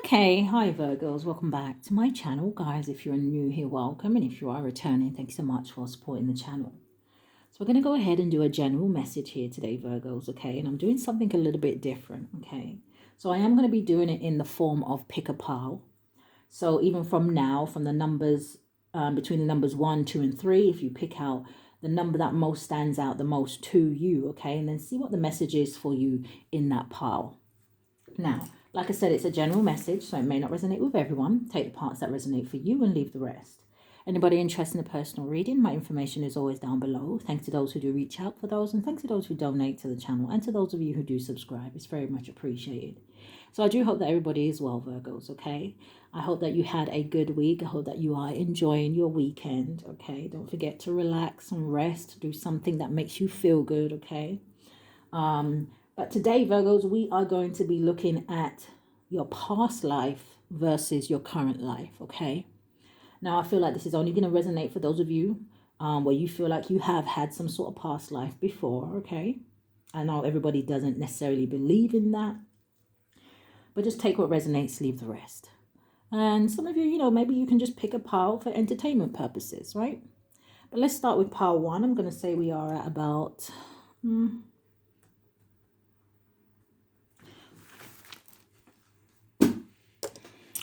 Okay, hi Virgos, welcome back to my channel. Guys, if you're new here, welcome, and if you are returning, thank you so much for supporting the channel. So we're going to go ahead and do a general message here today, Virgos, okay? And I'm doing something a little bit different, okay? So I am going to be doing it in the form of pick a pile. So even from now, from the numbers, between the numbers 1, 2, and 3, if you pick out the number that most stands out the most to you, okay? And then see what the message is for you in that pile. Now, like I said, it's a general message, so it may not resonate with everyone. Take the parts that resonate for you and leave the rest. Anybody interested in a personal reading, my information is always down below. Thanks to those who do reach out for those, and thanks to those who donate to the channel, and to those of you who do subscribe. It's very much appreciated. So I do hope that everybody is well, Virgos, okay? I hope that you had a good week. I hope that you are enjoying your weekend, okay? Don't forget to relax and rest. Do something that makes you feel good, okay? But today, Virgos, we are going to be looking at your past life versus your current life, okay? Now, I feel like this is only going to resonate for those of you where you feel like you have had some sort of past life before, okay? I know everybody doesn't necessarily believe in that, but just take what resonates, leave the rest. And some of you, maybe you can just pick a pile for entertainment purposes, right? But let's start with pile 1. I'm going to say we are at about...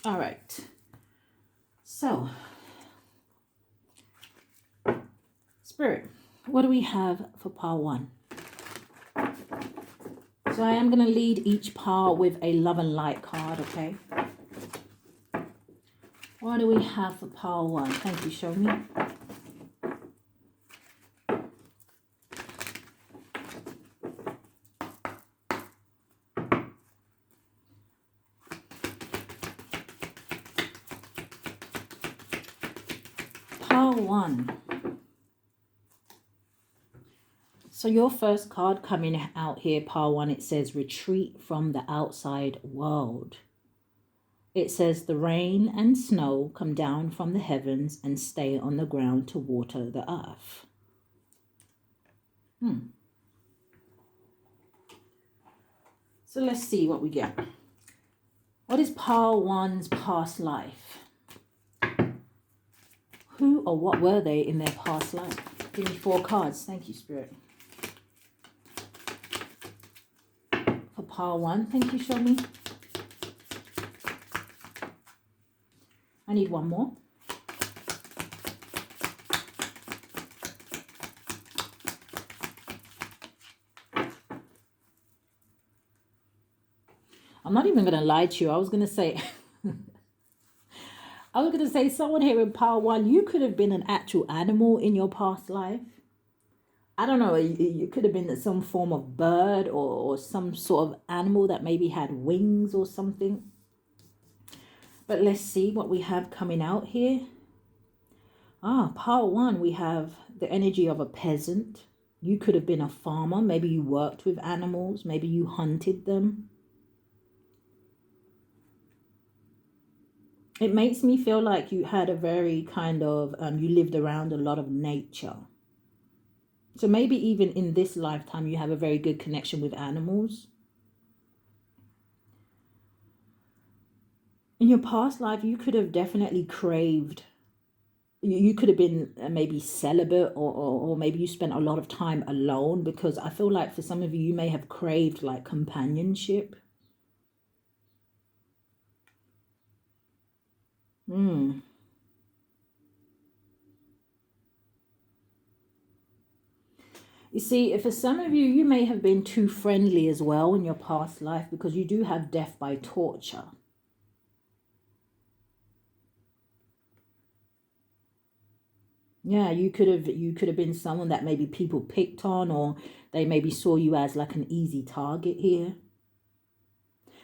All right. So, Spirit, what do we have for pile 1? So I am going to lead each pile with a love and light card, okay? What do we have for pile 1? Thank you, show me. Pile 1. So your first card coming out here, pile 1, it says retreat from the outside world. It says the rain and snow come down from the heavens and stay on the ground to water the earth. So let's see what we get. What is pile 1's past life? Who or what were they in their past life? Give me 4 cards. Thank you, Spirit. For pile 1, thank you, show me. I need one more. I'm not even going to lie to you. I was going to say... someone here in pile 1, you could have been an actual animal in your past life. I don't know, you could have been some form of bird or some sort of animal that maybe had wings or something. But let's see what we have coming out here. Pile 1, we have the energy of a peasant. You could have been a farmer. Maybe you worked with animals. Maybe you hunted them. It makes me feel like you had a very kind of, you lived around a lot of nature. So maybe even in this lifetime, you have a very good connection with animals. In your past life, you could have definitely craved, you could have been maybe celibate or maybe you spent a lot of time alone, because I feel like for some of you, you may have craved like companionship. You see, for some of you, you may have been too friendly as well in your past life, because you do have death by torture. Yeah, you could have been someone that maybe people picked on, or they maybe saw you as like an easy target here,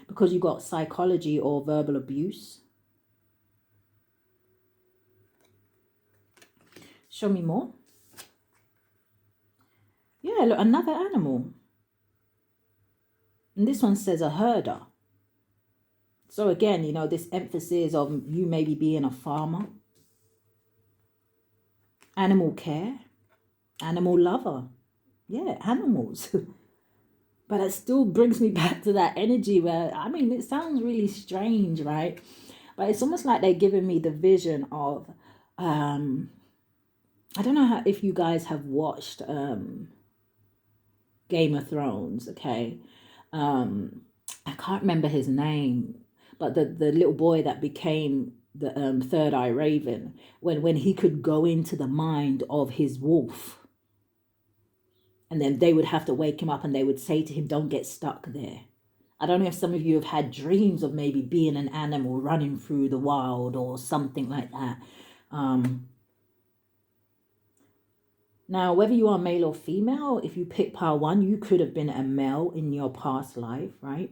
because you got psychology or verbal abuse. Show me more. Yeah, look, another animal. And this one says a herder. So again, this emphasis of you maybe being a farmer. Animal care. Animal lover. Yeah, animals. But it still brings me back to that energy where, I mean, it sounds really strange, right? But it's almost like they're giving me the vision of, I don't know if you guys have watched Game of Thrones, okay? I can't remember his name, but the little boy that became the third eye raven, when he could go into the mind of his wolf, and then they would have to wake him up and they would say to him, don't get stuck there. I don't know if some of you have had dreams of maybe being an animal running through the wild or something like that. Now, whether you are male or female, if you pick pile 1, you could have been a male in your past life, right?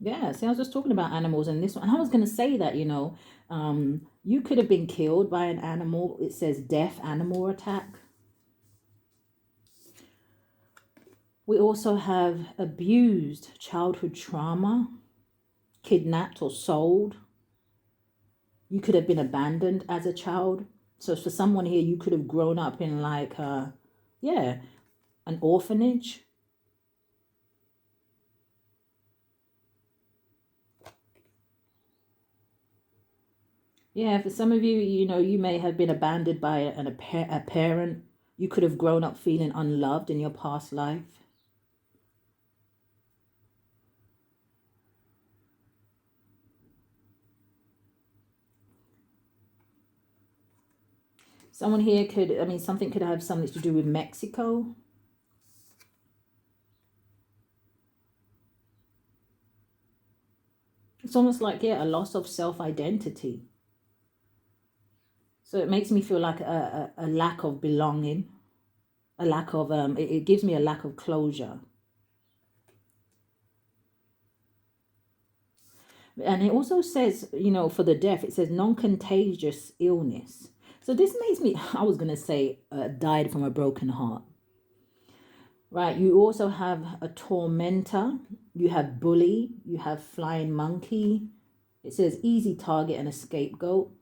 Yeah, see, I was just talking about animals and this one. And I was going to say that, you could have been killed by an animal. It says death, animal attack. We also have abused, childhood trauma, kidnapped or sold. You could have been abandoned as a child. So for someone here, you could have grown up in like, an orphanage. Yeah, for some of you, you may have been abandoned by a parent. You could have grown up feeling unloved in your past life. Someone here something could have something to do with Mexico. It's almost like, a loss of self-identity. So it makes me feel like a lack of belonging, a lack of, it gives me a lack of closure. And it also says, for the deaf, it says non-contagious illness. So this makes me, I was going to say, died from a broken heart. Right, you also have a tormentor, you have bully, you have flying monkey. It says easy target and a scapegoat.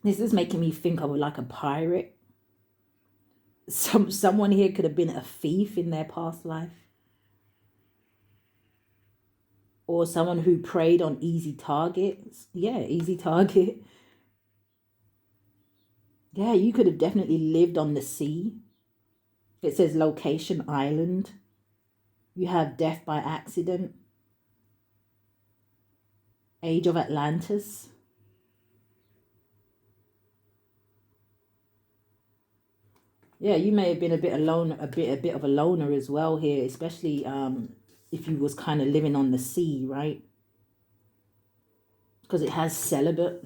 This is making me think of like a pirate. Someone here could have been a thief in their past life. Or someone who preyed on easy targets. Yeah, easy target. Yeah, you could have definitely lived on the sea. It says location island. You have death by accident. Age of Atlantis. Yeah, you may have been a bit alone, a bit of a loner as well here, especially if you was kind of living on the sea, right? Because it has celibate.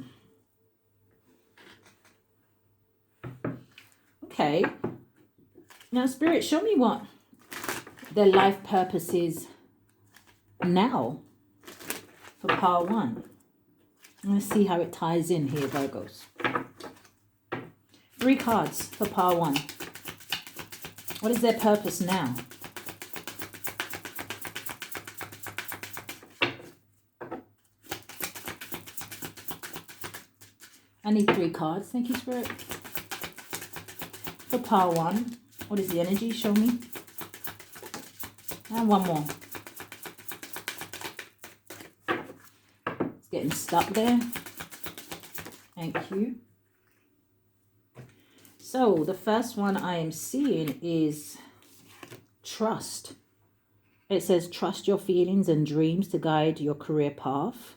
Okay. Now, Spirit, show me what their life purpose is now for pile 1. Let's see how it ties in here, Virgos. 3 cards for pile 1. What is their purpose now? I need 3 cards. Thank you, Spirit. For pile 1, what is the energy? Show me. And 1 more. It's getting stuck there. Thank you. So the first one I am seeing is trust. It says trust your feelings and dreams to guide your career path.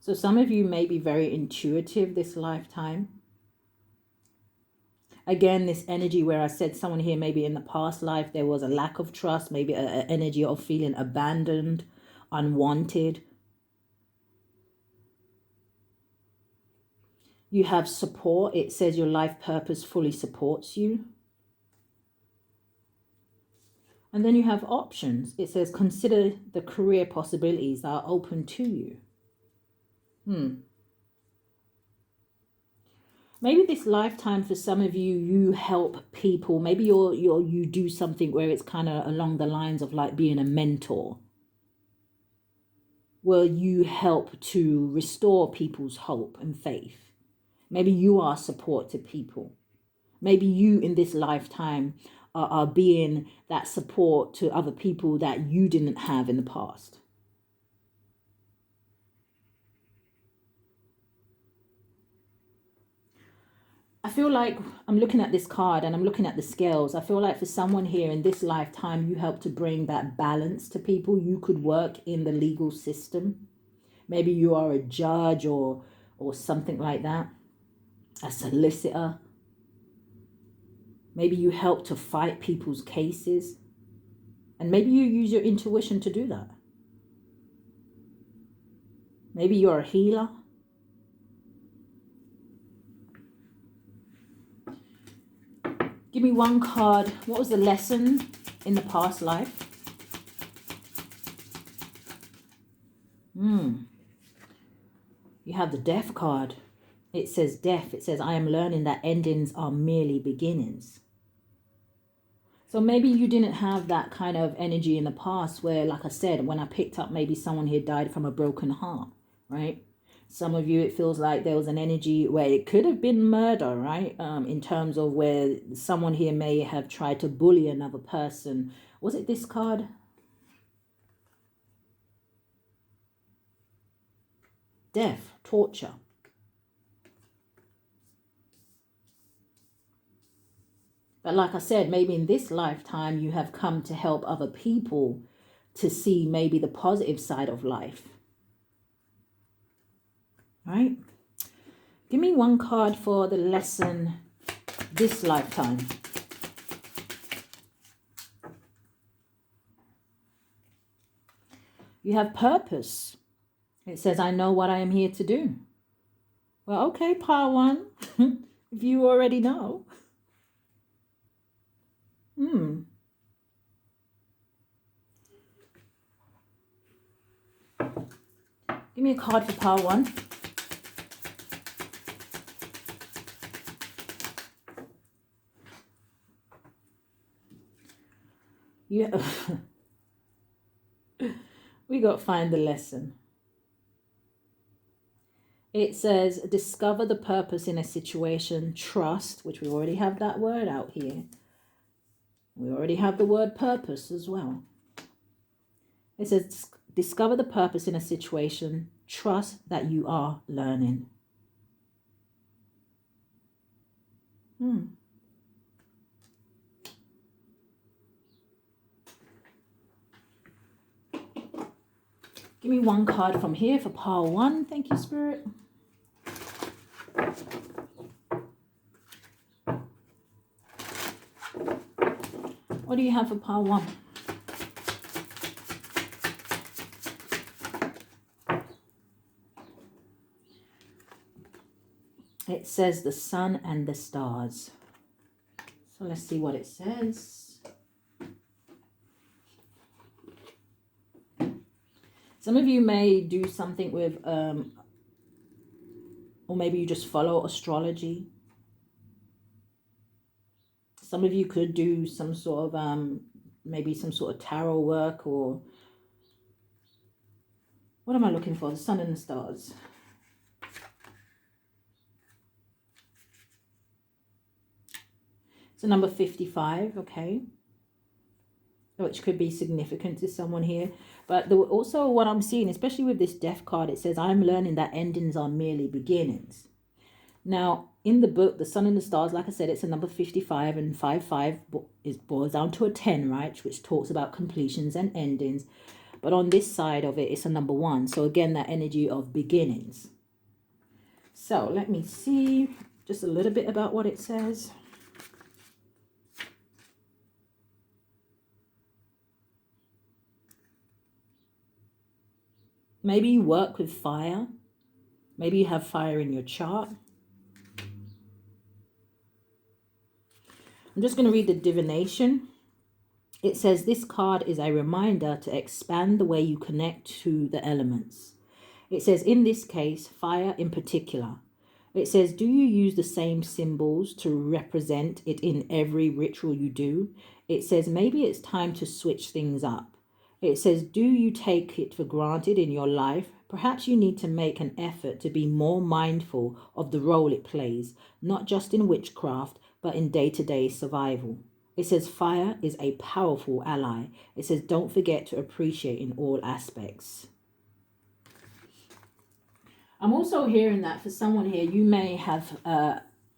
So some of you may be very intuitive this lifetime. Again, this energy where I said someone here, maybe in the past life, there was a lack of trust, maybe an energy of feeling abandoned, unwanted. You have support. It says your life purpose fully supports you. And then you have options. It says consider the career possibilities that are open to you. Maybe this lifetime for some of you, you help people. Maybe you do something where it's kind of along the lines of like being a mentor. Where you help to restore people's hope and faith. Maybe you are support to people. Maybe you in this lifetime are being that support to other people that you didn't have in the past. I feel like I'm looking at this card and I'm looking at the scales. I feel like for someone here in this lifetime, you help to bring that balance to people. You could work in the legal system. Maybe you are a judge or something like that, a solicitor. Maybe you help to fight people's cases. And maybe you use your intuition to do that. Maybe you're a healer. Give me one card. What was the lesson in the past life? You have the Death card. It says death. It says, I am learning that endings are merely beginnings. So maybe you didn't have that kind of energy in the past where, like I said, when I picked up, maybe someone here died from a broken heart, right? Some of you, it feels like there was an energy where it could have been murder, right? In terms of where someone here may have tried to bully another person. Was it this card? Death, torture. But like I said, maybe in this lifetime, you have come to help other people to see maybe the positive side of life. Right? Give me one card for the lesson this lifetime. You have purpose. It says, I know what I am here to do. Well, okay, pile one, if you already know. Give me a card for pile one. Yeah. We got to find the lesson. It says, discover the purpose in a situation, trust, which we already have that word out here. We already have the word purpose as well. It says, discover the purpose in a situation, trust that you are learning. Give me one card from here for pile one. Thank you, Spirit. What do you have for pile one? It says the sun and the stars. So let's see what it says. Some of you may do something with, or maybe you just follow astrology. Some of you could do some sort of, maybe some sort of tarot work, or what am I looking for? The sun and the stars. So number 55, okay. Which could be significant to someone here. But also what I'm seeing, especially with this death card, it says, I'm learning that endings are merely beginnings. Now, in the book, The Sun and the Stars, like I said, it's a number 55, and 55 boils down to a 10, right? Which talks about completions and endings. But on this side of it, it's a number 1. So again, that energy of beginnings. So let me see just a little bit about what it says. Maybe you work with fire. Maybe you have fire in your chart. I'm just going to read the divination. It says this card is a reminder to expand the way you connect to the elements. It says in this case, fire in particular. It says, do you use the same symbols to represent it in every ritual you do? It says maybe it's time to switch things up. It says, do you take it for granted in your life? Perhaps you need to make an effort to be more mindful of the role it plays, not just in witchcraft, but in day-to-day survival. It says fire is a powerful ally. It says don't forget to appreciate in all aspects. I'm also hearing that for someone here, you may have,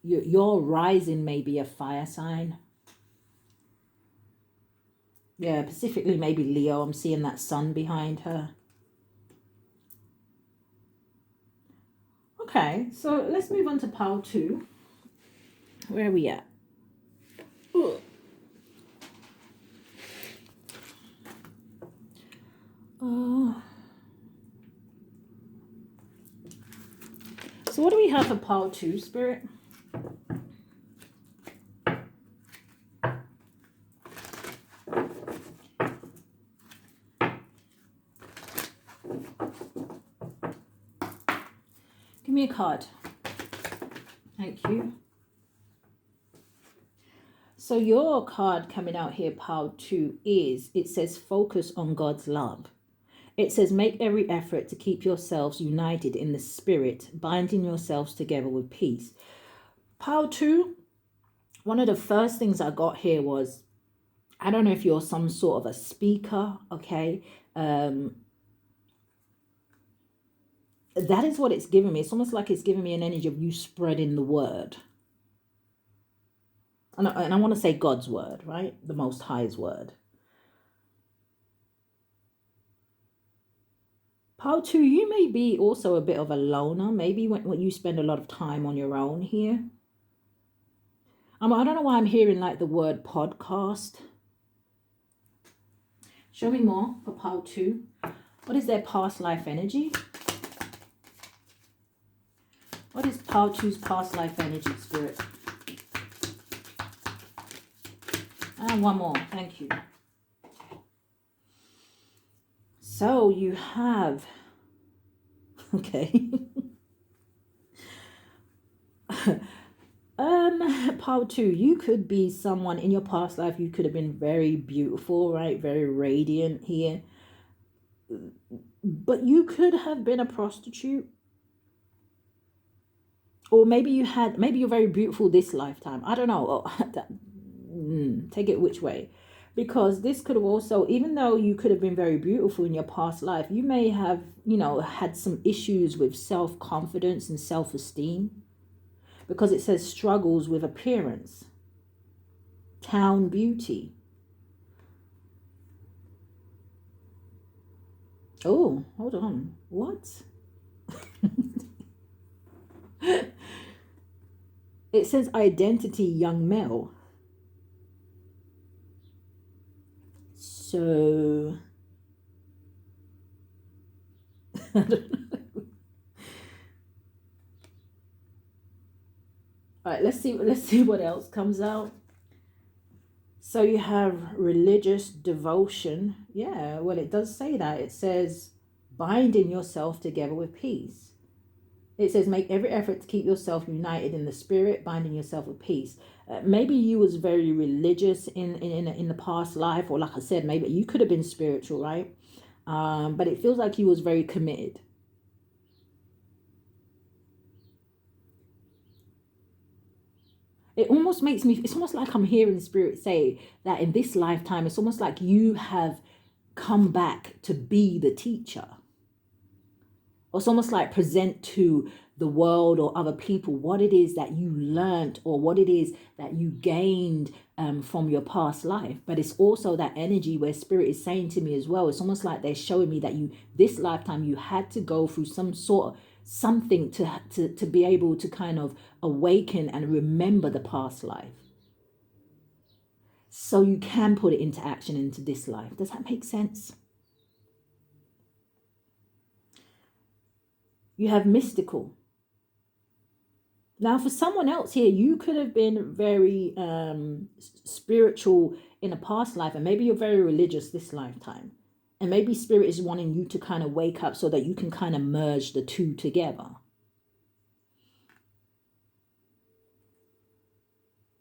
your rising may be a fire sign. Yeah, specifically maybe Leo. I'm seeing that sun behind her. Okay, so let's move on to pile 2. Where are we at? Ugh. So what do we have for pile 2, Spirit? Give me a card. Thank you. So your card coming out here, pile 2, is, it says focus on God's love. It says make every effort to keep yourselves united in the spirit, binding yourselves together with peace. Pile 2, one of the first things I got here was, I don't know if you're some sort of a speaker, okay? That is what it's giving me. It's almost like it's giving me an energy of you spreading the word. And I want to say God's word, right? The Most High's word. Pile 2, you may be also a bit of a loner. Maybe when you spend a lot of time on your own here. I don't know why I'm hearing like the word podcast. Show me more for pile 2. What is their past life energy? What is pile 2's past life energy, Spirit? And one more. Thank you. So you have, okay. Pile 2, you could be someone in your past life. You could have been very beautiful, right? Very radiant here. But you could have been a prostitute. Or maybe you're very beautiful this lifetime. I don't know. Take it which way. Because this could have also, even though you could have been very beautiful in your past life, you may have, had some issues with self-confidence and self-esteem. Because it says struggles with appearance. Town beauty. Oh, hold on. What? It says identity young male. So I don't know. All right, let's see what else comes out. So you have religious devotion. Yeah, well, it does say that. It says binding yourself together with peace. It says make every effort to keep yourself united in the spirit, binding yourself with peace. Maybe you was very religious in the past life, or like I said, maybe you could have been spiritual, right? But it feels like you was very committed. It almost makes me, it's almost like I'm hearing Spirit say that in this lifetime, it's almost like you have come back to be the teacher. Or it's almost like present to the world or other people what it is that you learned or what it is that you gained from your past life. But it's also that energy where Spirit is saying to me as well, it's almost like they're showing me that this lifetime you had to go through some sort of something to be able to kind of awaken and remember the past life. So you can put it into action into this life. Does that make sense? You have mystical. Now, for someone else here, you could have been very spiritual in a past life, and maybe you're very religious this lifetime. And maybe Spirit is wanting you to kind of wake up so that you can kind of merge the two together.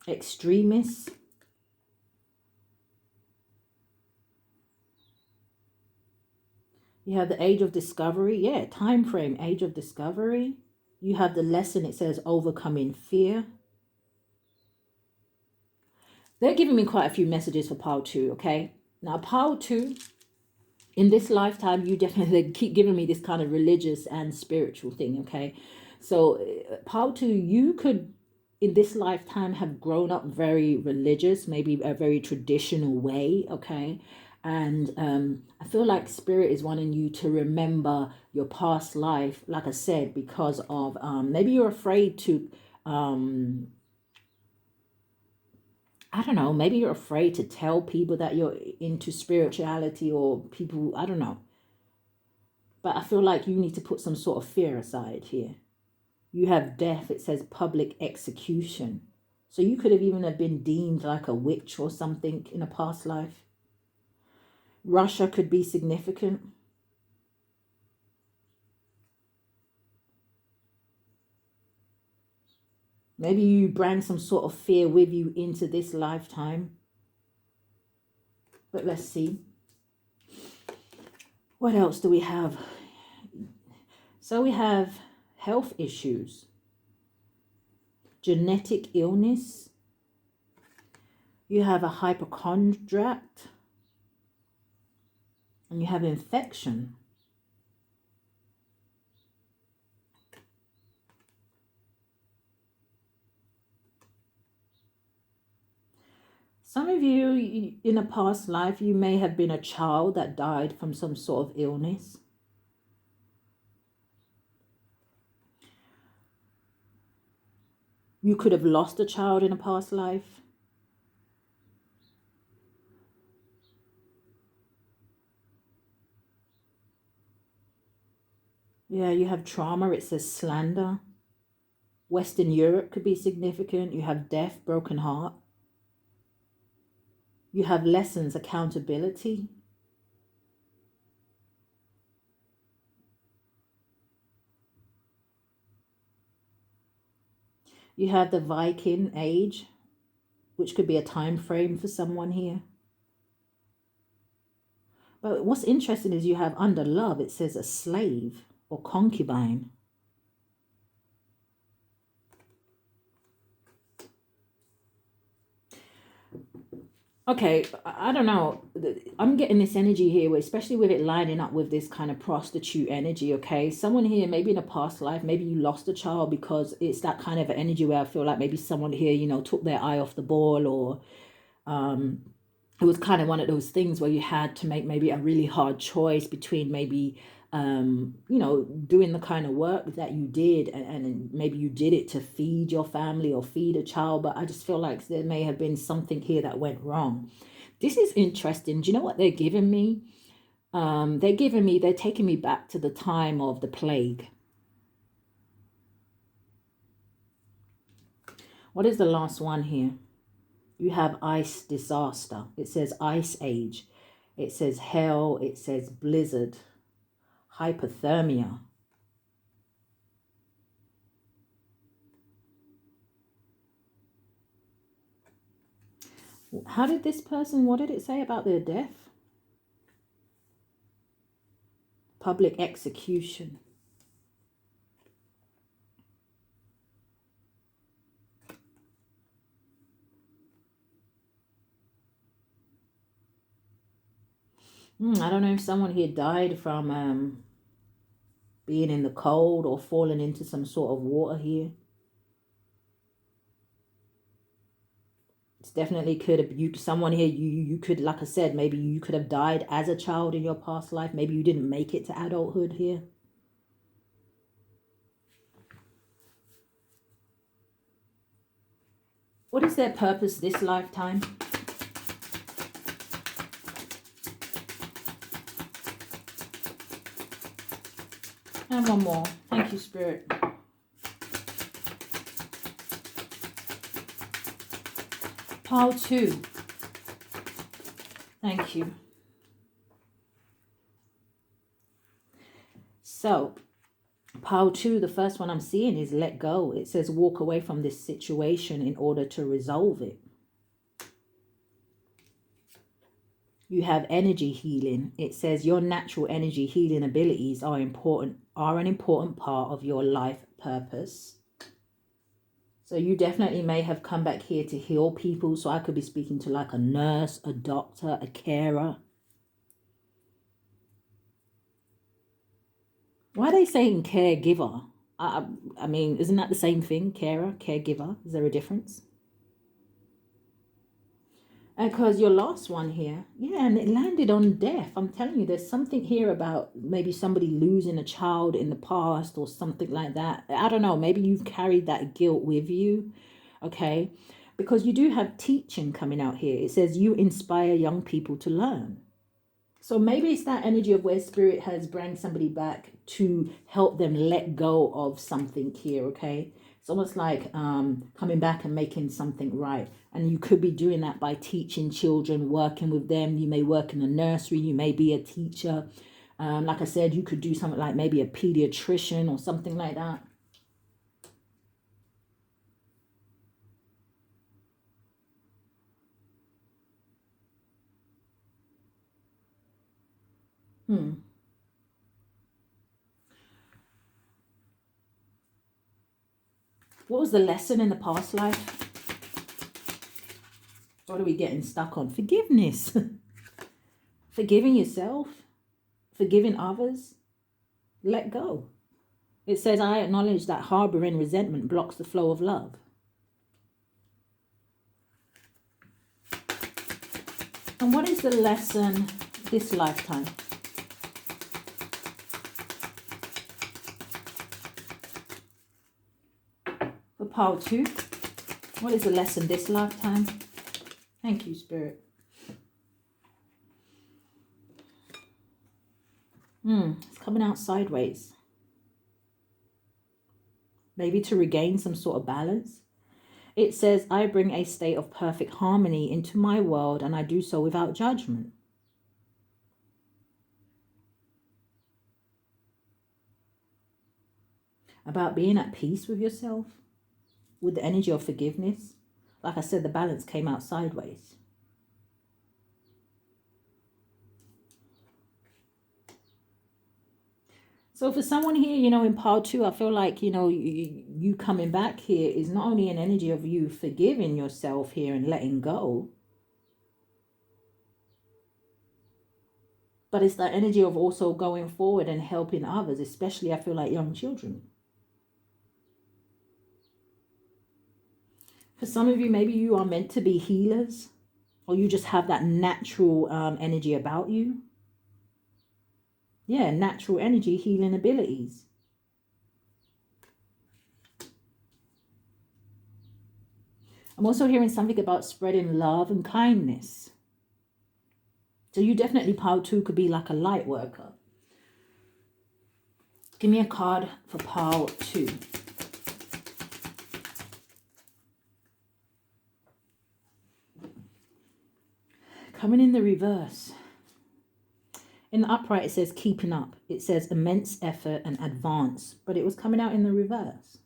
Extremists. You have the age of discovery. Yeah, time frame, age of discovery. You have the lesson. It says overcoming fear. They're giving me quite a few messages for pile 2, okay? Now, pile 2, in this lifetime, you definitely keep giving me this kind of religious and spiritual thing, okay? So, pile 2, you could, in this lifetime, have grown up very religious, maybe a very traditional way, okay? And I feel like spirit is wanting you to remember your past life, like I said, because of maybe you're afraid to I don't know, maybe you're afraid to tell people that you're into spirituality, or people, I don't know. But I feel like you need to put some sort of fear aside here. You have death, it says public execution. So you could have even have been deemed like a witch or something in a past life. Russia could be significant. Maybe you bring some sort of fear with you into this lifetime. But let's see. What else do we have? So we have health issues, genetic illness. You have a hypochondriac, and you have infection. Some of you, in a past life, you may have been a child that died from some sort of illness. You could have lost a child in a past life. Yeah, you have trauma. It says slander. Western Europe could be significant. You have death, broken heart. You have lessons, accountability. You have the Viking age, which could be a time frame for someone here. But what's interesting is you have under love, it says a slave or concubine. Okay, I don't know. I'm getting this energy here, especially with it lining up with this kind of prostitute energy, okay? Someone here, maybe in a past life, maybe you lost a child, because it's that kind of energy where I feel like maybe someone here, you know, took their eye off the ball, or it was kind of one of those things where you had to make maybe a really hard choice between maybe you know, doing the kind of work that you did, and maybe you did it to feed your family or feed a child. But I just feel like there may have been something here that went wrong. This is interesting. Do you know what they're giving me? They're taking me back to the time of the plague. What is the last one here? You have ice disaster. It says ice age. It says hell. It says blizzard. Hypothermia. How did this person, what did it say about their death? Public execution. I don't know if someone here died from being in the cold or falling into some sort of water here. It's definitely could have, someone here, you could, like I said, maybe you could have died as a child in your past life. Maybe you didn't make it to adulthood here. What is their purpose this lifetime? And one more. Thank you, Spirit. Pile 2. Thank you. So, pile 2, the first one I'm seeing is let go. It says walk away from this situation in order to resolve it. you have energy healing. It says your natural energy healing abilities are an important part of your life purpose. So you definitely may have come back here to heal people. So I could be speaking to like a nurse, a doctor, a carer. Why are they saying caregiver? I mean, isn't that the same thing? Carer, caregiver. Is there a difference? Because your last one here, yeah, and it landed on death. I'm telling you, there's something here about maybe somebody losing a child in the past or something like that. I don't know. Maybe you've carried that guilt with you, okay? Because you do have teaching coming out here. It says you inspire young people to learn. So maybe it's that energy of where spirit has brought somebody back to help them let go of something here, okay? It's almost like coming back and making something right. And you could be doing that by teaching children, working with them. You may work in a nursery. You may be a teacher. Like I said, you could do something like maybe a pediatrician or something like that. What was the lesson in the past life? What are we getting stuck on? Forgiveness. Forgiving yourself. Forgiving others. Let go. It says, I acknowledge that harboring resentment blocks the flow of love. And what is the lesson this lifetime? For pile 2, what is the lesson this lifetime? Thank you, Spirit. It's coming out sideways. Maybe to regain some sort of balance. It says, I bring a state of perfect harmony into my world, and I do so without judgment. About being at peace with yourself, with the energy of forgiveness. Like I said, the balance came out sideways. So for someone here, in pile 2, I feel like, you coming back here is not only an energy of you forgiving yourself here and letting go, but it's that energy of also going forward and helping others, especially I feel like young children. For some of you, maybe you are meant to be healers, or you just have that natural energy about you. Yeah, natural energy, healing abilities. I'm also hearing something about spreading love and kindness. So you definitely, pile 2, could be like a light worker. Give me a card for pile 2. Coming in the reverse. In the upright, it says keeping up. It says immense effort and advance, but it was coming out in the reverse.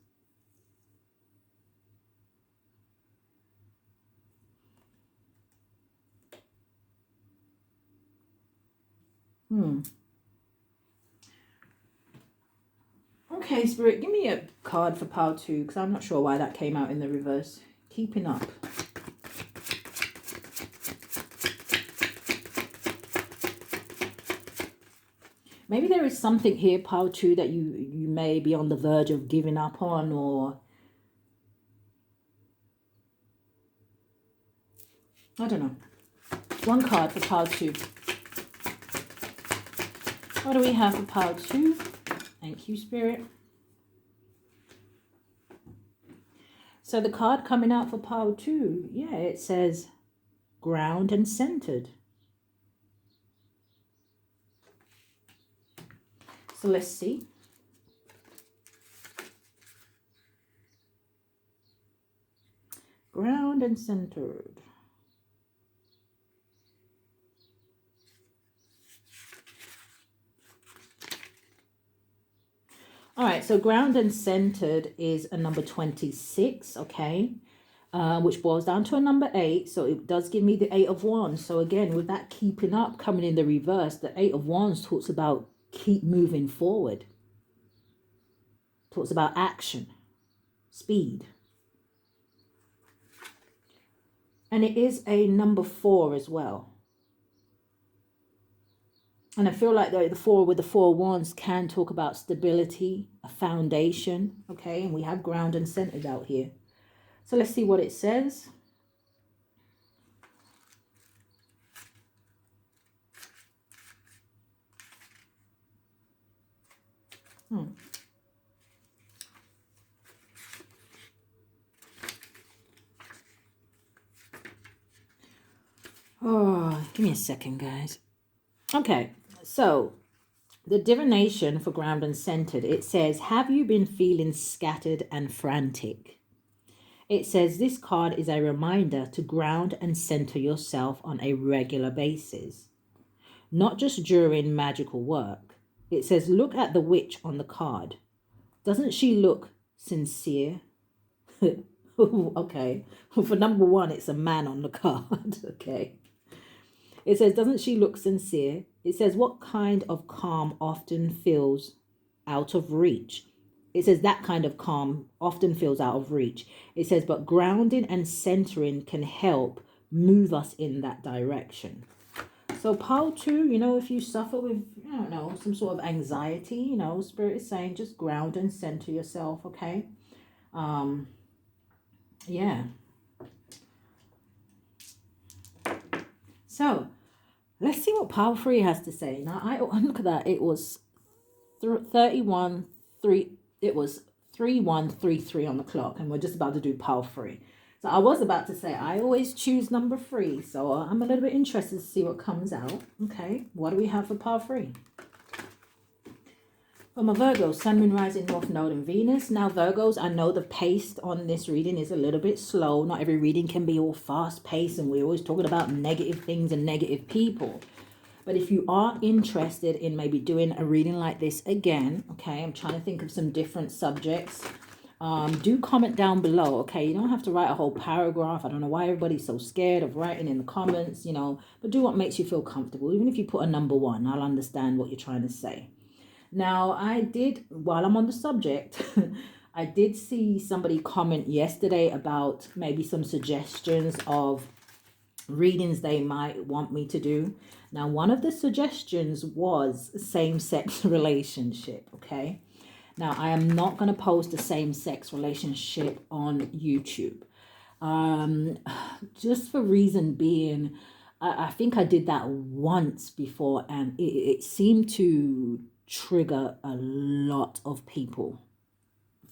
Okay, Spirit, give me a card for pile 2, because I'm not sure why that came out in the reverse. Keeping up. Maybe there is something here, pile 2, that you may be on the verge of giving up on, or I don't know. One card for pile 2. What do we have for pile 2? Thank you, Spirit. So the card coming out for pile 2, yeah, it says ground and centered. So let's see. Ground and centered. All right, so ground and centered is a number 26, okay? which boils down to a number 8. So it does give me the 8 of Wands. So again, with that keeping up coming in the reverse, the 8 of Wands talks about keep moving forward. Talks about action, speed. And it is a number 4 as well. And I feel like the 4 with the 4 wands can talk about stability, a foundation. Okay, and we have ground and centered out here. So let's see what it says. Oh, give me a second, guys. Okay, so the divination for ground and centered, it says, have you been feeling scattered and frantic? It says this card is a reminder to ground and center yourself on a regular basis, not just during magical work. It says, look at the witch on the card. Doesn't she look sincere? Okay. Well, for number 1, it's a man on the card. Okay. It says, doesn't she look sincere? It says, what kind of calm often feels out of reach? It says that kind of calm often feels out of reach. It says, but grounding and centering can help move us in that direction. So pile 2, you know, if you suffer with, I don't know, some sort of anxiety, you know, Spirit is saying just ground and center yourself, okay? Yeah. So let's see what pile 3 has to say. Now, I look at that. It was 3133 on the clock, and we're just about to do pile 3. So I was about to say, I always choose number 3. So I'm a little bit interested to see what comes out. Okay, what do we have for pile 3? For my Virgo, Sun, Moon, Rising, North Node, and Venus. Now, Virgos, I know the pace on this reading is a little bit slow. Not every reading can be all fast-paced, and we're always talking about negative things and negative people. But if you are interested in maybe doing a reading like this again, okay, I'm trying to think of some different subjects. Do comment down below, okay? You don't have to write a whole paragraph. I don't know why everybody's so scared of writing in the comments, you know, but do what makes you feel comfortable. Even if you put a number 1, I'll understand what you're trying to say. Now, I did, while I'm on the subject, I did see somebody comment yesterday about maybe some suggestions of readings they might want me to do. Now, one of the suggestions was same-sex relationship, okay? Now, I am not going to post a same-sex relationship on YouTube. Just for reason being, I think I did that once before, and it seemed to trigger a lot of people.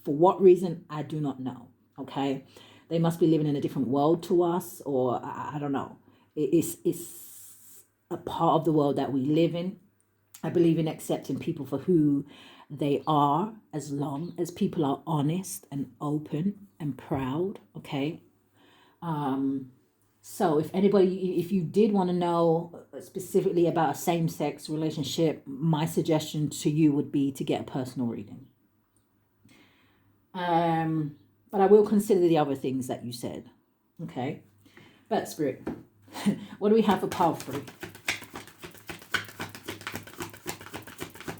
For what reason, I do not know, okay? They must be living in a different world to us, or I don't know. It's a part of the world that we live in. I believe in accepting people for who they are, as long as people are honest and open and proud, okay? So if you did want to know specifically about a same-sex relationship, my suggestion to you would be to get a personal reading. But I will consider the other things that you said, okay? But Spirit, what do we have for pile 3?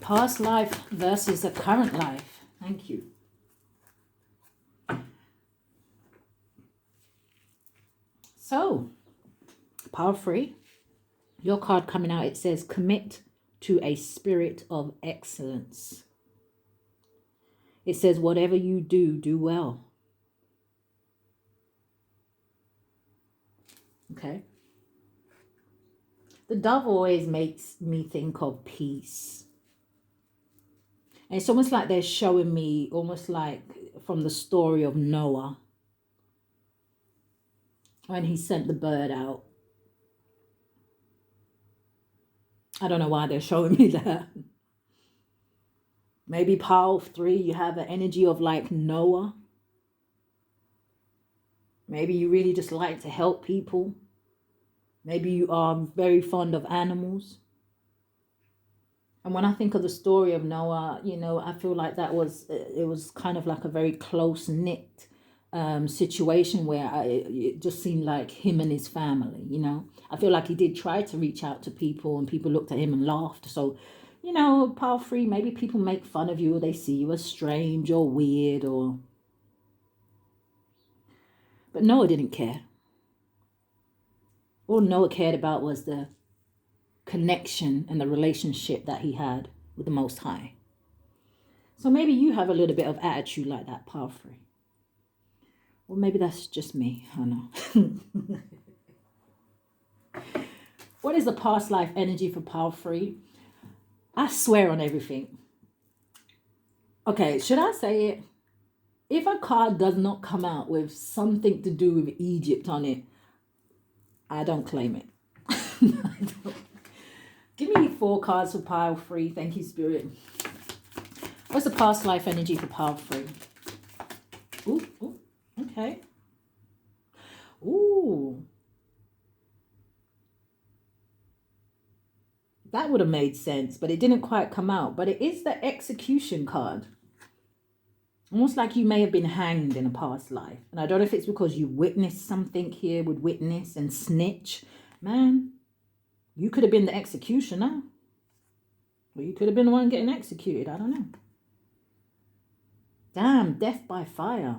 Past life versus the current life. Thank you. So, pile 3, your card coming out, it says commit to a spirit of excellence. It says whatever you do, do well. Okay. The dove always makes me think of peace. And it's almost like they're showing me, almost like from the story of Noah, when he sent the bird out. I don't know why they're showing me that. Maybe pile 3, you have the energy of like Noah. Maybe you really just like to help people. Maybe you are very fond of animals. And when I think of the story of Noah, you know, I feel like it was kind of like a very close-knit situation where it just seemed like him and his family, you know. I feel like he did try to reach out to people and people looked at him and laughed. So, you know, pile 3, maybe people make fun of you or they see you as strange or weird or... But Noah didn't care. All Noah cared about was the connection and the relationship that he had with the Most High. So maybe you have a little bit of attitude like that, pile 3. Or maybe that's just me. I don't know. What is the past life energy for pile 3? I swear on everything. Okay, should I say it? If a card does not come out with something to do with Egypt on it, I don't claim it. Give me 4 cards for pile 3. Thank you, Spirit. What's the past life energy for pile 3? Ooh, ooh, okay. Ooh. That would have made sense, but it didn't quite come out. But it is the execution card. Almost like you may have been hanged in a past life. And I don't know if it's because you witnessed something here with witness and snitch. Man, you could have been the executioner. Or you could have been the one getting executed. I don't know. Damn, death by fire.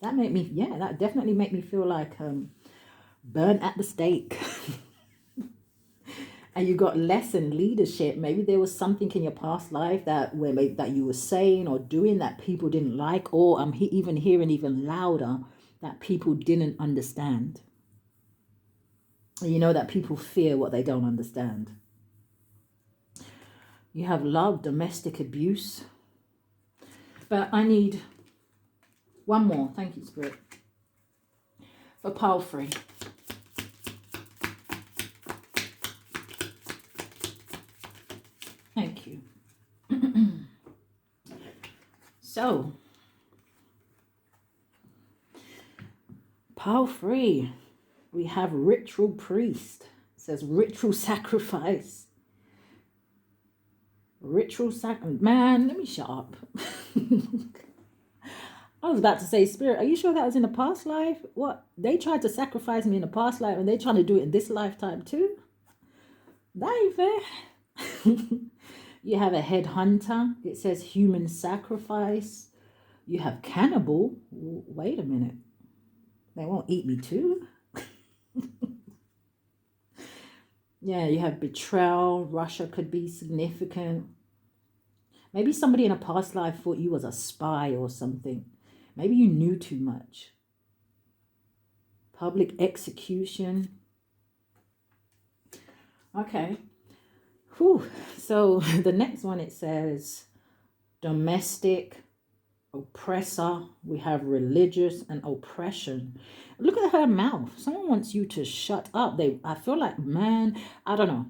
That made me, yeah, that definitely made me feel like burnt at the stake. And you got lesson leadership. Maybe there was something in your past life that that you were saying or doing that people didn't like, or I'm even hearing even louder that people didn't understand. And you know that people fear what they don't understand. You have love, domestic abuse. But I need one more. Thank you, Spirit. For pile 3. Thank you. So, pile 3, we have ritual priest. It says ritual sacrifice. Ritual sacrifice. Man, let me shut up. I was about to say, Spirit, are you sure that was in a past life? What? They tried to sacrifice me in a past life and they're trying to do it in this lifetime too? That ain't fair. You have a headhunter. It says human sacrifice. You have cannibal. Wait a minute. They won't eat me too? Yeah, you have betrayal. Russia could be significant. Maybe somebody in a past life thought you was a spy or something. Maybe you knew too much. Public execution. Okay. Whew. So the next one, it says domestic oppressor. We have religious and oppression. Look at her mouth. Someone wants you to shut up. I feel like, man, I don't know.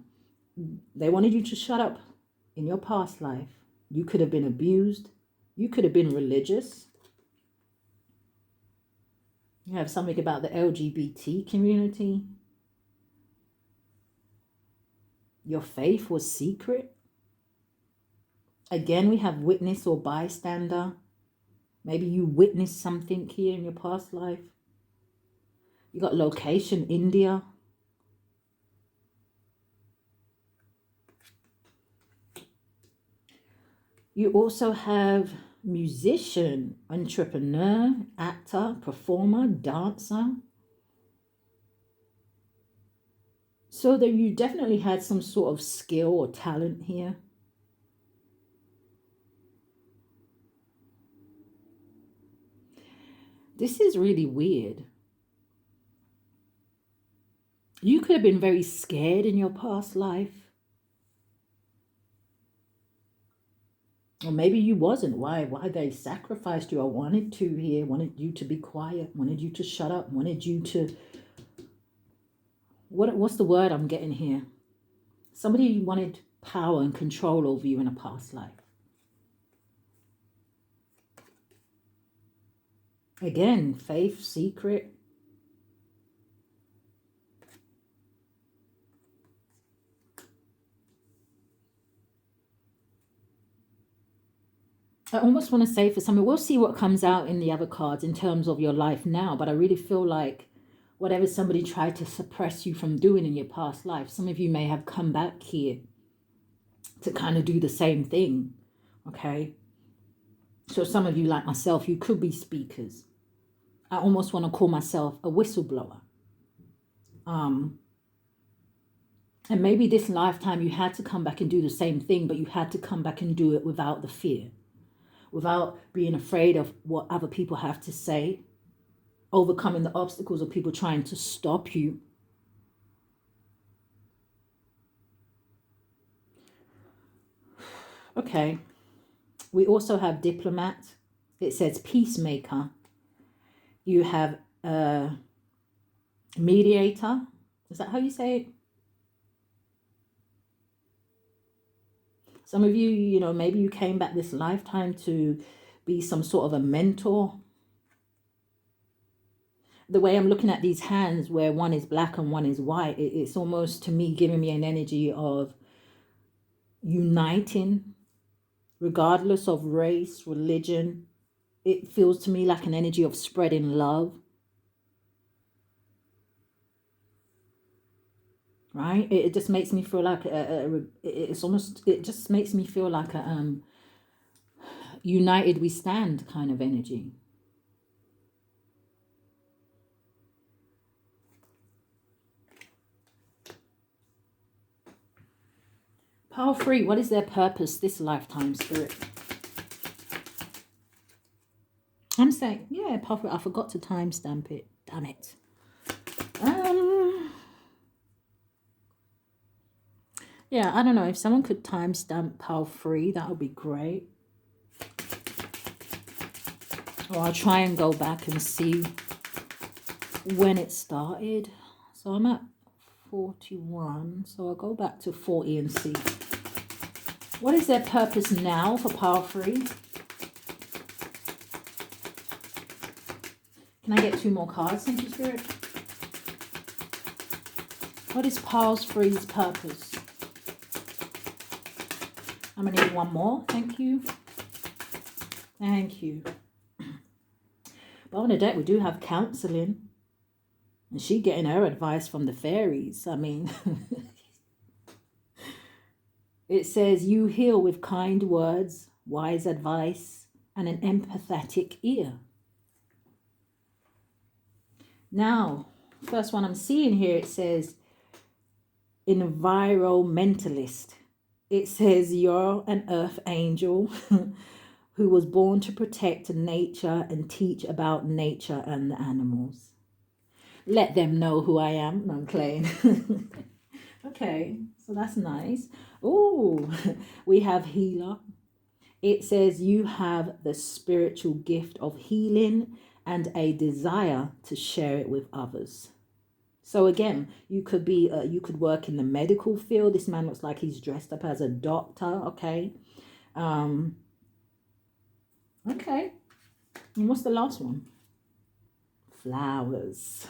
They wanted you to shut up in your past life. You could have been abused. You could have been religious. You have something about the LGBT community. Your faith was secret. Again, we have witness or bystander. Maybe you witnessed something here in your past life. You got location, India. You also have musician, entrepreneur, actor, performer, dancer. So that you definitely had some sort of skill or talent here. This is really weird. You could have been very scared in your past life. Or maybe you wasn't. Why they sacrificed you? I wanted to here, wanted you to be quiet, wanted you to shut up, wanted you to... What's the word I'm getting here? Somebody wanted power and control over you in a past life. Again, faith, secret. I almost want to say for some, we'll see what comes out in the other cards in terms of your life now, but I really feel like whatever somebody tried to suppress you from doing in your past life, some of you may have come back here to kind of do the same thing, okay? So some of you, like myself, you could be speakers. I almost want to call myself a whistleblower. And maybe this lifetime you had to come back and do the same thing, but you had to come back and do it without the fear, without being afraid of what other people have to say, overcoming the obstacles of people trying to stop you. Okay. We also have diplomat. It says peacemaker. You have mediator. Is that how you say it? Some of you, you know, maybe you came back this lifetime to be some sort of a mentor. The way I'm looking at these hands where one is black and one is white, it's almost to me giving me an energy of uniting, regardless of race, religion. It feels to me like an energy of spreading love. Right? It just makes me feel like it just makes me feel like a united we stand kind of energy. Power free, what is their purpose this lifetime, Spirit? I'm saying, yeah, power free. I forgot to timestamp it. Damn it. Yeah, I don't know. If someone could timestamp power free, that would be great. Or I'll try and go back and see when it started. So I'm at 41. So I'll go back to 40 and see. What is their purpose now for power free? Can I get 2 more cards? Thank you, Spirit. What is power free's purpose? I'm going to need 1 more. Thank you. Thank you. But on the deck, we do have counseling. And she getting her advice from the fairies. I mean, it says, you heal with kind words, wise advice, and an empathetic ear. Now, first one I'm seeing here, it says, environmentalist. It says, you're an earth angel who was born to protect nature and teach about nature and the animals. Let them know who I am. No, I'm playing. Okay, so that's nice. Oh, we have healer. It says you have the spiritual gift of healing and a desire to share it with others. So again, you could be, you could work in the medical field. This man looks like he's dressed up as a doctor. Okay. Okay. And what's the last one? Flowers.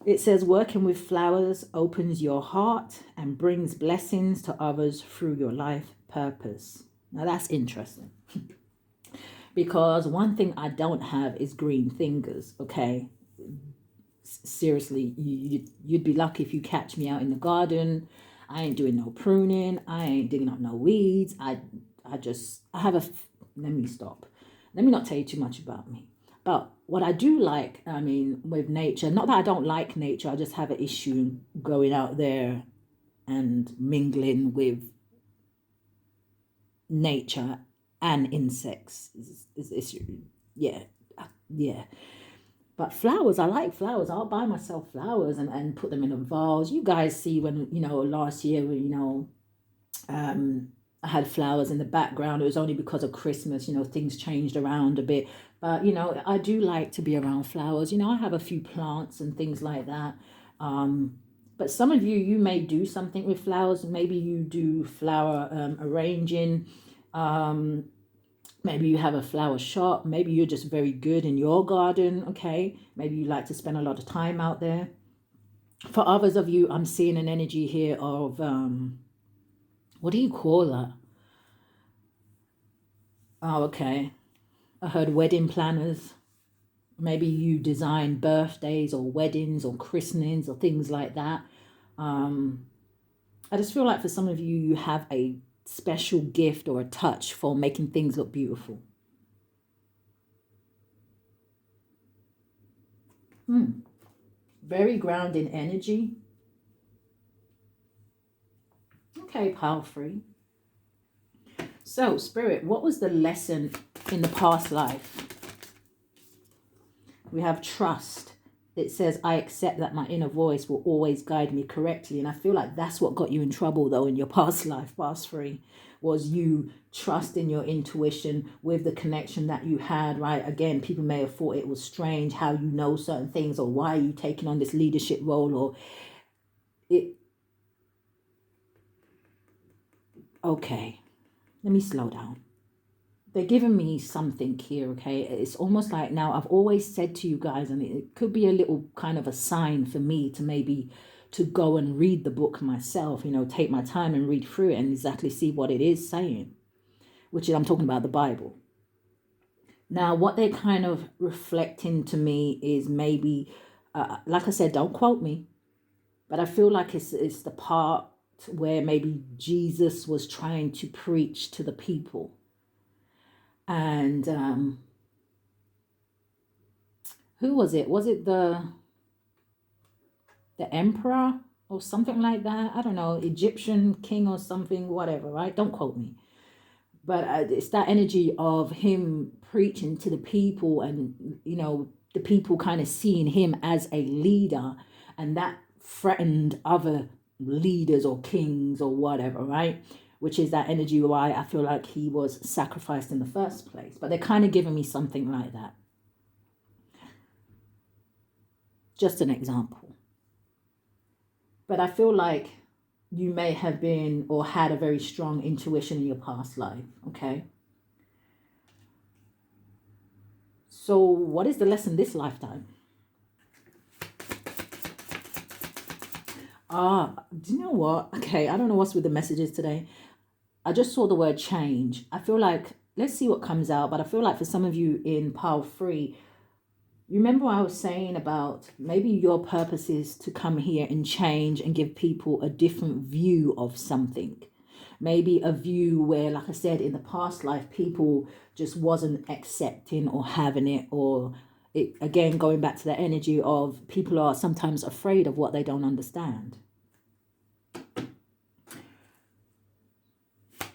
It says working with flowers opens your heart and brings blessings to others through your life purpose. Now that's interesting. Because one thing I don't have is green fingers, okay? Seriously, you'd be lucky if you catch me out in the garden. I ain't doing no pruning. I ain't digging up no weeds. I have a, let me stop. Let me not tell you too much about me. But what I do like, I mean, with nature, not that I don't like nature, I just have an issue going out there and mingling with nature and insects. Yeah. But flowers, I like flowers. I'll buy myself flowers and put them in a vase. You guys see when, you know, last year, you know, I had flowers in the background. It was only because of Christmas, you know, things changed around a bit. But, you know, I do like to be around flowers. You know, I have a few plants and things like that. But some of you, you may do something with flowers. Maybe you do flower arranging. Maybe you have a flower shop. Maybe you're just very good in your garden, okay? Maybe you like to spend a lot of time out there. For others of you, I'm seeing an energy here of, what do you call that? Oh, okay. I heard wedding planners. Maybe you design birthdays or weddings or christenings or things like that. I just feel like for some of you, you have a special gift or a touch for making things look beautiful. Very grounding energy. Okay, pile free. So, Spirit, what was the lesson in the past life? We have trust. It says, I accept that my inner voice will always guide me correctly. And I feel like that's what got you in trouble, though, in your past life, past three, was you trusting your intuition with the connection that you had, right? Again, people may have thought it was strange how you know certain things, or why are you taking on this leadership role, or it. Okay, let me slow down. They're giving me something here, okay? It's almost like now I've always said to you guys, and it could be a little kind of a sign for me to maybe to go and read the book myself, you know, take my time and read through it and exactly see what it is saying, which is, I'm talking about the Bible. Now, what they're kind of reflecting to me is maybe, like I said, don't quote me, but I feel like it's the part where maybe Jesus was trying to preach to the people. And who was it? Was it the emperor or something like that? I don't know, Egyptian king or something, whatever, right? Don't quote me. But it's that energy of him preaching to the people, and, you know, the people kind of seeing him as a leader, and that threatened other leaders or kings or whatever, right? Which is that energy why I feel like he was sacrificed in the first place. But they're kind of giving me something like that. Just an example. But I feel like you may have been or had a very strong intuition in your past life, okay? So what is the lesson this lifetime? Do you know what? Okay, I don't know what's with the messages today. I just saw the word change. I feel like, let's see what comes out, but I feel like for some of you in pile 3, you remember what I was saying about maybe your purpose is to come here and change and give people a different view of something. Maybe a view where, like I said, in the past life, people just wasn't accepting or having it, or it, again, going back to the energy of people are sometimes afraid of what they don't understand.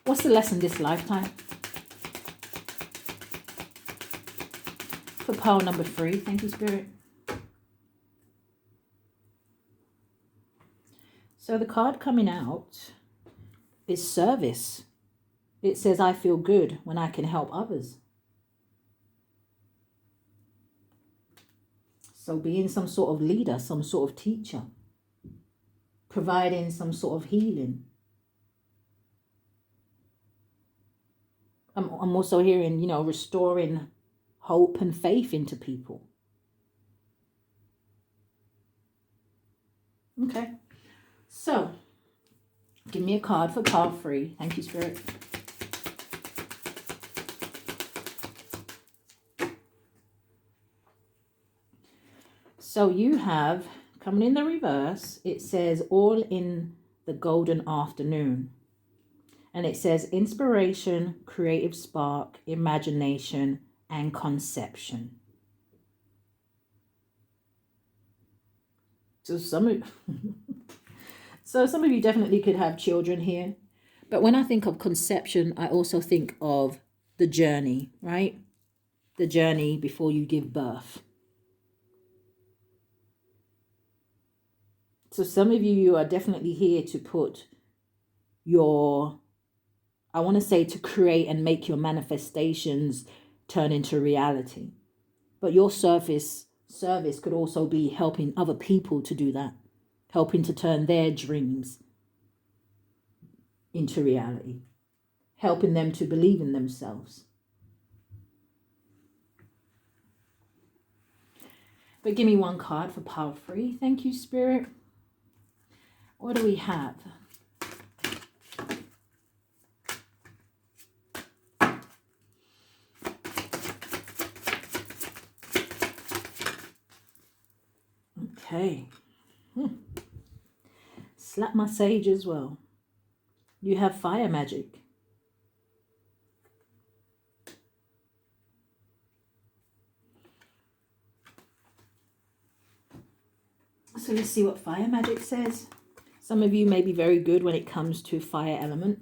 What's the lesson this lifetime? For pile number 3, thank you, Spirit. So the card coming out is service. It says, I feel good when I can help others. So being some sort of leader, some sort of teacher, providing some sort of healing. I'm also hearing, you know, restoring hope and faith into people. Okay. So, give me a card for pile 3. Thank you, Spirit. So you have, coming in the reverse, it says all in the golden afternoon. And it says inspiration, creative spark, imagination, and conception. So some of you definitely could have children here. But when I think of conception, I also think of the journey, right? The journey before you give birth. So some of you are definitely here to put your, I want to say, to create and make your manifestations turn into reality. But your service could also be helping other people to do that, helping to turn their dreams into reality, helping them to believe in themselves. But give me one card for pile 3. Thank you, Spirit. What do we have? Okay. Slap my sage as well. You have fire magic. So let's see what fire magic says. Some of you may be very good when it comes to fire element.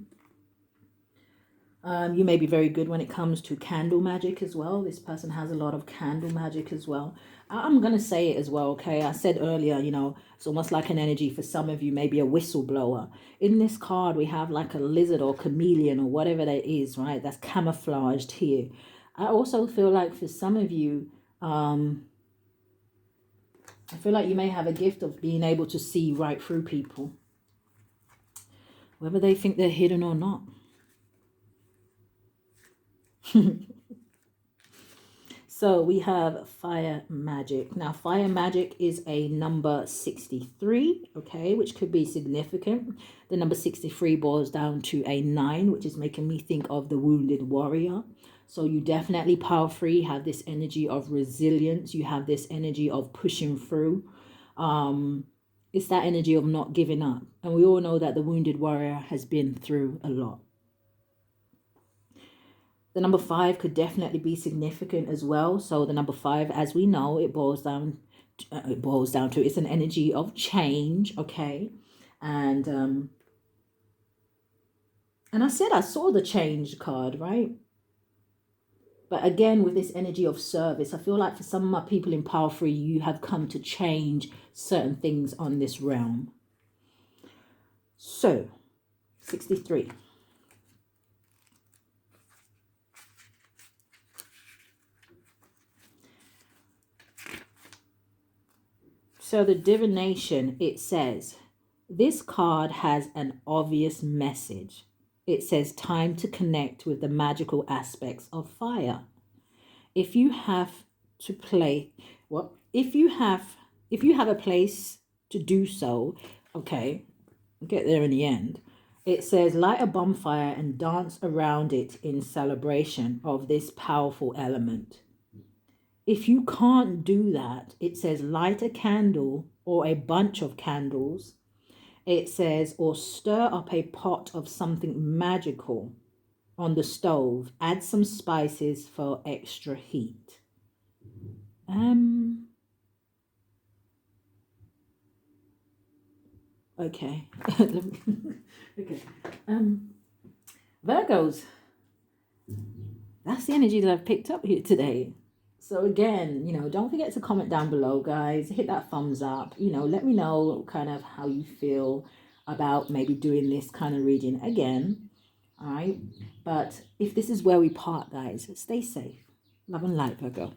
You may be very good when it comes to candle magic as well. This person has a lot of candle magic as well. I'm going to say it as well, okay? I said earlier, you know, it's almost like an energy for some of you, maybe a whistleblower. In this card, we have like a lizard or chameleon or whatever that is, right? That's camouflaged here. I also feel like for some of you, I feel like you may have a gift of being able to see right through people, whether they think they're hidden or not. So we have fire magic. Now, fire magic is a number 63, okay, which could be significant. The number 63 boils down to a 9, which is making me think of the wounded warrior. So you definitely power free, have this energy of resilience. You have this energy of pushing through. It's that energy of not giving up. And we all know that the wounded warrior has been through a lot. The number 5 could definitely be significant as well. So the number 5, as we know, it boils down to it's an energy of change, okay? And I said I saw the change card, right? But again, with this energy of service, I feel like for some of my people in Power Free, you have come to change certain things on this realm. So, 63. So the divination, it says, this card has an obvious message. It says time to connect with the magical aspects of fire. If you have to play, well, if you have a place to do so, okay, I'll get there in the end. It says light a bonfire and dance around it in celebration of this powerful element. If you can't do that, it says light a candle or a bunch of candles. It says, or stir up a pot of something magical on the stove. Add some spices for extra heat. Okay. Okay. Virgos. That's the energy that I've picked up here today. So again, you know, don't forget to comment down below, guys. Hit that thumbs up. You know, let me know kind of how you feel about maybe doing this kind of reading again. All right. But if this is where we part, guys, stay safe. Love and light, Virgo.